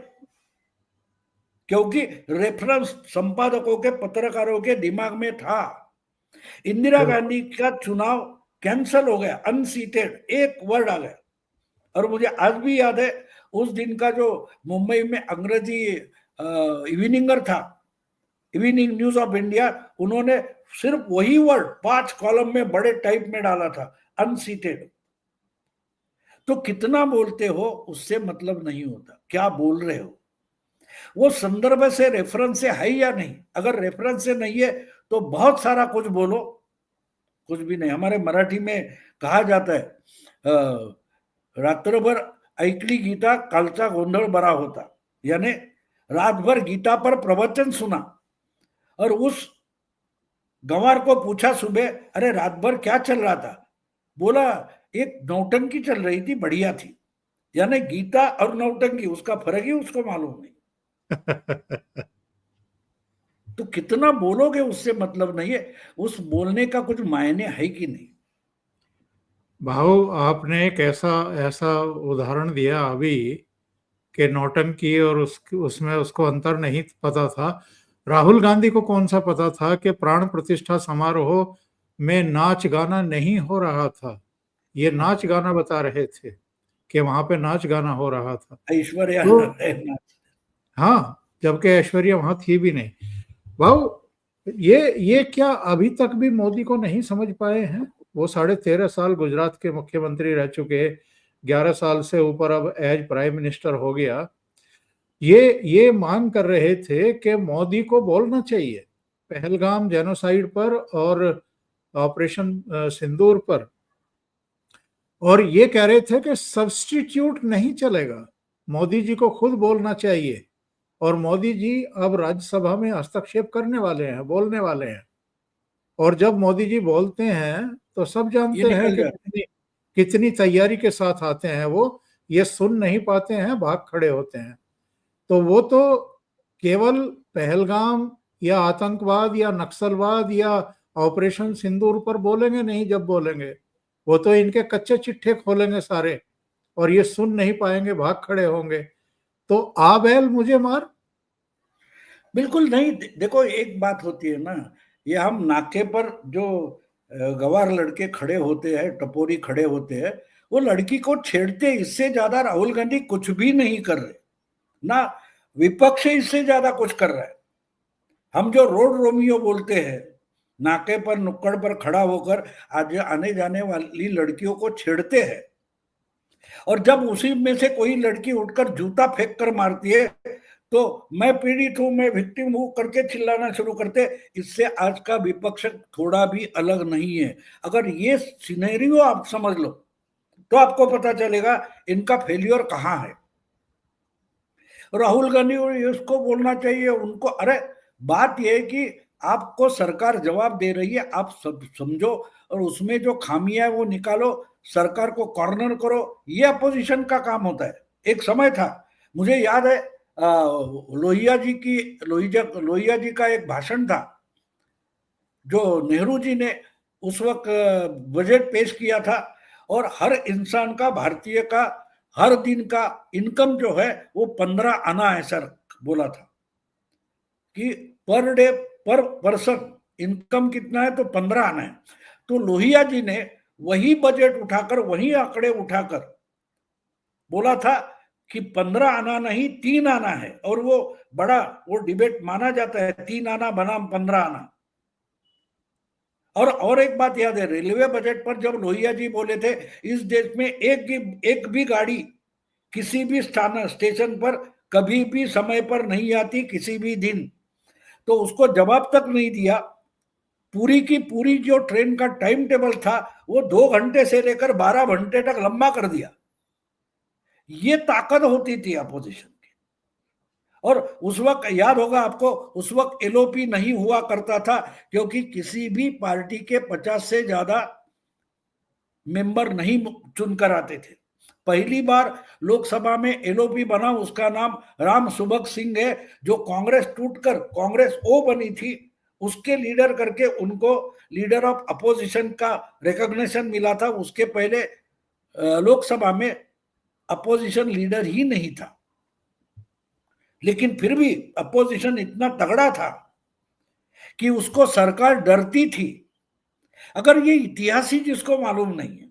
क्योंकि रेफरेंस संपादकों के, पत्रकारों के दिमाग में था, इंदिरा बिल्कुल। गांधी का चुनाव कैंसल हो गया, अनसीटेड, एक वर्ड आ गया। और मुझे आज भी याद है उस दिन का जो मुंबई में अंग्रेजी इवनिंगर था, इवनिंग न्यूज ऑफ इंडिया, उन्होंने सिर्फ वही वर्ड 5 कॉलम में बड़े टाइप में डाला था, अनसीटेड। तो कितना बोलते हो उससे मतलब नहीं होता, क्या बोल रहे हो, वो संदर्भ से, रेफरेंस से है या नहीं। अगर रेफरेंस से नहीं है तो बहुत सारा कुछ बोलो, कुछ भी नहीं। हमारे मराठी में कहा जाता है, रात्रभर ऐकली गीता कालचा गोंधळ बरा होता, यानी रात भर गीता पर प्रवचन सुना और उस गंवार को पूछा सुबह, अरे रात भर क्या चल रहा था, बोला एक नौटंकी चल रही थी, बढ़िया थी। यानी गीता और नौटंकी, उसका फर्क ही उसको मालूम नहीं। तो कितना बोलोगे उससे मतलब नहीं है, उस बोलने का कुछ मायने है कि नहीं। भाऊ, आपने एक ऐसा ऐसा उदाहरण दिया अभी कि नौटंकी और उसमें उसको अंतर नहीं पता था। राहुल गांधी को कौन सा पता था कि प्राण प्रतिष्ठा समारोह में नाच गाना नहीं हो रहा था। ये नाच गाना बता रहे थे कि वहां पे नाच गाना हो रहा था। ऐश्वर्या तो रहना। हाँ, जबकि ऐश्वर्या वहां थी भी नहीं। भाऊ, ये क्या अभी तक भी मोदी को नहीं समझ पाए हैं? वो 13.5 साल गुजरात के मुख्यमंत्री रह चुके, 11 साल से ऊपर अब एज प्राइम मिनिस्टर हो गया। ये मांग कर रहे थे कि मोदी को बोलना चाहिए पहलगाम जेनोसाइड पर और ऑपरेशन सिंदूर पर, और ये कह रहे थे कि सब्स्टिट्यूट नहीं चलेगा, मोदी जी को खुद बोलना चाहिए। और मोदी जी अब राज्यसभा में हस्तक्षेप करने वाले हैं, बोलने वाले हैं। और जब मोदी जी बोलते हैं तो सब ये जानते हैं निकल कि जाए। कितनी कितनी तैयारी के साथ आते हैं वो। ये सुन नहीं पाते हैं, भाग खड़े होते हैं। तो वो तो केवल पहलगाम या आतंकवाद या नक्सलवाद या ऑपरेशन सिंदूर पर बोलेंगे नहीं, जब बोलेंगे वो तो इनके कच्चे चिट्ठे खोलेंगे सारे, और ये सुन नहीं पाएंगे, भाग खड़े होंगे। तो आ बैल मुझे मार। बिल्कुल नहीं। देखो, एक बात होती है ना, ये हम नाके पर जो गवार लड़के खड़े होते हैं, टपोरी खड़े होते हैं, वो लड़की को छेड़ते, इससे ज्यादा राहुल गांधी कुछ भी नहीं कर रहे ना, विपक्ष इससे ज्यादा कुछ कर रहा है। हम जो रोड रोमियो बोलते हैं, नाके पर नुक्कड़ पर खड़ा होकर आज आने जाने वाली लड़कियों को छेड़ते हैं, और जब उसी में से कोई लड़की उठकर जूता फेंक कर मारती है तो मैं पीड़ित हूं, मैं विक्टिम हूं करके चिल्लाना शुरू करते। इससे आज का विपक्ष थोड़ा भी अलग नहीं है। अगर ये सिनेरियो आप समझ लो तो आपको पता चलेगा इनका फेल्योर कहां है। राहुल गांधी को इसको बोलना चाहिए उनको, अरे बात यह है कि आपको सरकार जवाब दे रही है, आप सब समझो और उसमें जो खामियां है वो निकालो, सरकार को कॉर्नर करो, ये अपोजिशन का काम होता है। एक समय था, मुझे याद है लोहिया जी का एक भाषण था जो नेहरू जी ने उस वक्त बजट पेश किया था, और हर इंसान का, भारतीय का हर दिन का इनकम जो है वो 15 आना है सर, बोला था कि पर डे पर पर्सन इनकम कितना है, तो 15 आना है। तो लोहिया जी ने वही बजट उठाकर, वही आंकड़े उठाकर बोला था कि 15 आना नहीं 3 आना है, और वो बड़ा वो डिबेट माना जाता है, 3 आना बनाम 15 आना। और एक बात याद है, रेलवे बजट पर जब लोहिया जी बोले थे, इस देश में एक भी गाड़ी किसी भी स्टेशन पर कभी भी समय पर नहीं आती किसी भी दिन, तो उसको जवाब तक नहीं दिया। पूरी की पूरी जो ट्रेन का टाइम टेबल था वो 2 घंटे से लेकर 12 घंटे तक लंबा कर दिया। ये ताकत होती थी अपोजिशन की। और उस वक्त याद होगा आपको, उस वक्त एलओपी नहीं हुआ करता था, क्योंकि किसी भी पार्टी के 50 से ज्यादा मेंबर नहीं चुनकर आते थे। पहली बार लोकसभा में एलओपी बना, उसका नाम राम सुभग सिंह है, जो कांग्रेस टूटकर कांग्रेस ओ बनी थी, उसके लीडर करके उनको लीडर ऑफ अपोजिशन का रिकॉग्निशन मिला था। उसके पहले लोकसभा में अपोजिशन लीडर ही नहीं था, लेकिन फिर भी अपोजिशन इतना तगड़ा था कि उसको सरकार डरती थी। अगर ये इतिहास ही जिसको मालूम नहीं है,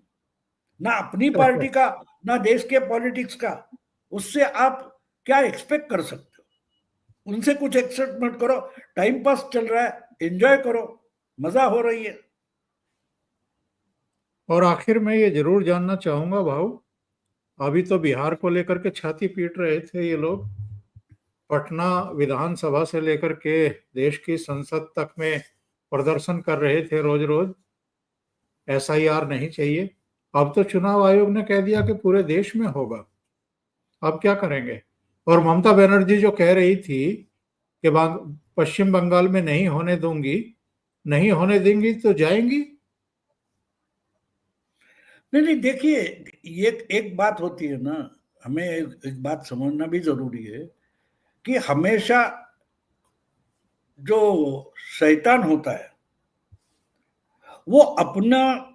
ना अपनी पार्टी का ना देश के पॉलिटिक्स का, उससे आप क्या एक्सपेक्ट कर सकते हो? उनसे कुछ एक्सपेक्ट मत करो, टाइम पास चल रहा है, एंजॉय करो, मजा हो रही है। और आखिर में ये जरूर जानना चाहूंगा भाऊ, अभी तो बिहार को लेकर के छाती पीट रहे थे ये लोग, पटना विधानसभा से लेकर के देश की संसद तक में प्रदर्शन कर रहे थे रोज रोज, एसआईआर नहीं चाहिए। अब तो चुनाव आयोग ने कह दिया कि पूरे देश में होगा, अब क्या करेंगे? और ममता बनर्जी जो कह रही थी कि पश्चिम बंगाल में नहीं होने दूंगी, नहीं होने देंगी तो जाएंगी। नहीं, देखिए, ये एक बात होती है ना, हमें एक बात समझना भी जरूरी है कि हमेशा जो शैतान होता है वो अपना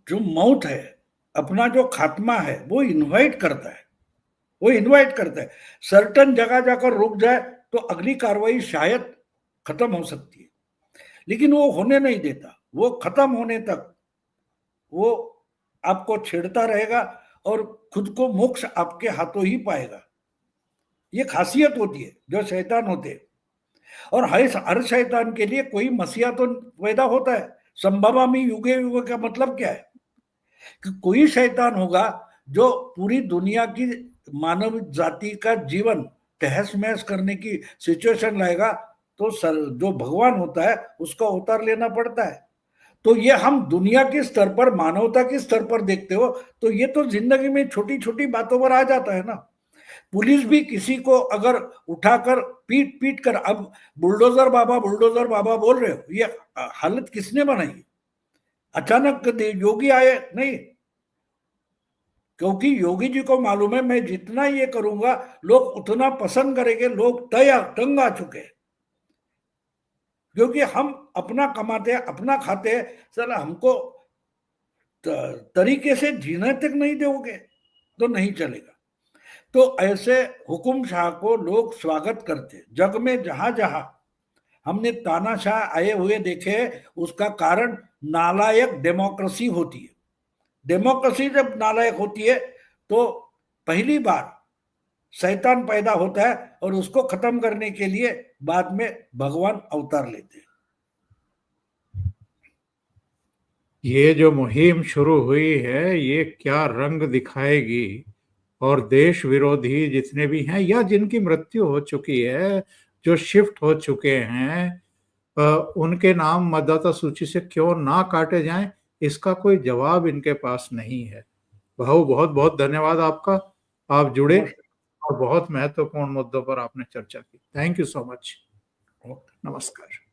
जो मौत है, अपना जो खात्मा है, वो इनवाइट करता है, वो इनवाइट करता है। सर्टन जगह जाकर रुक जाए तो अगली कार्रवाई शायद खत्म हो सकती है, लेकिन वो होने नहीं देता। वो खत्म होने तक वो आपको छेड़ता रहेगा और खुद को मोक्ष आपके हाथों ही पाएगा। ये खासियत होती है जो शैतान होते हैं। और हर शैतान के लिए कोई मसीहा तो पैदा होता है। संभवामि युगे युगे का मतलब क्या है कि कोई शैतान होगा जो पूरी दुनिया की मानव जाति का जीवन तहस महस करने की सिचुएशन लाएगा, तो जो भगवान होता है उसका अवतार लेना पड़ता है। तो ये हम दुनिया के स्तर पर, मानवता के स्तर पर देखते हो तो ये तो जिंदगी में छोटी छोटी बातों पर आ जाता है ना। पुलिस भी किसी को अगर उठाकर पीट पीट कर, अब बुलडोजर बाबा बोल रहे हो, ये हालत किसने बनाई? अचानक योगी आए? नहीं, क्योंकि योगी जी को मालूम है मैं जितना ये करूंगा लोग उतना पसंद करेंगे, लोग तंग आ चुके हैं, क्योंकि हम अपना कमाते हैं, अपना खाते हैं, सर हमको तरीके से जीने तक नहीं दोगे तो नहीं चलेगा। तो ऐसे हुकुम शाह को लोग स्वागत करते। जग में जहां जहां हमने तानाशाह आए हुए देखे, उसका कारण नालायक डेमोक्रेसी होती है। डेमोक्रेसी जब नालायक होती है तो पहली बार शैतान पैदा होता है, और उसको खत्म करने के लिए बाद में भगवान अवतार लेते हैं। ये जो मुहिम शुरू हुई है ये क्या रंग दिखाएगी, और देश विरोधी जितने भी हैं या जिनकी मृत्यु हो चुकी है, जो शिफ्ट हो चुके हैं, उनके नाम मतदाता सूची से क्यों ना काटे जाएं, इसका कोई जवाब इनके पास नहीं है। भाऊ बहुत बहुत धन्यवाद आपका, आप जुड़े नमस्कार। और बहुत महत्वपूर्ण मुद्दों पर आपने चर्चा की। Thank you so much. Okay. नमस्कार।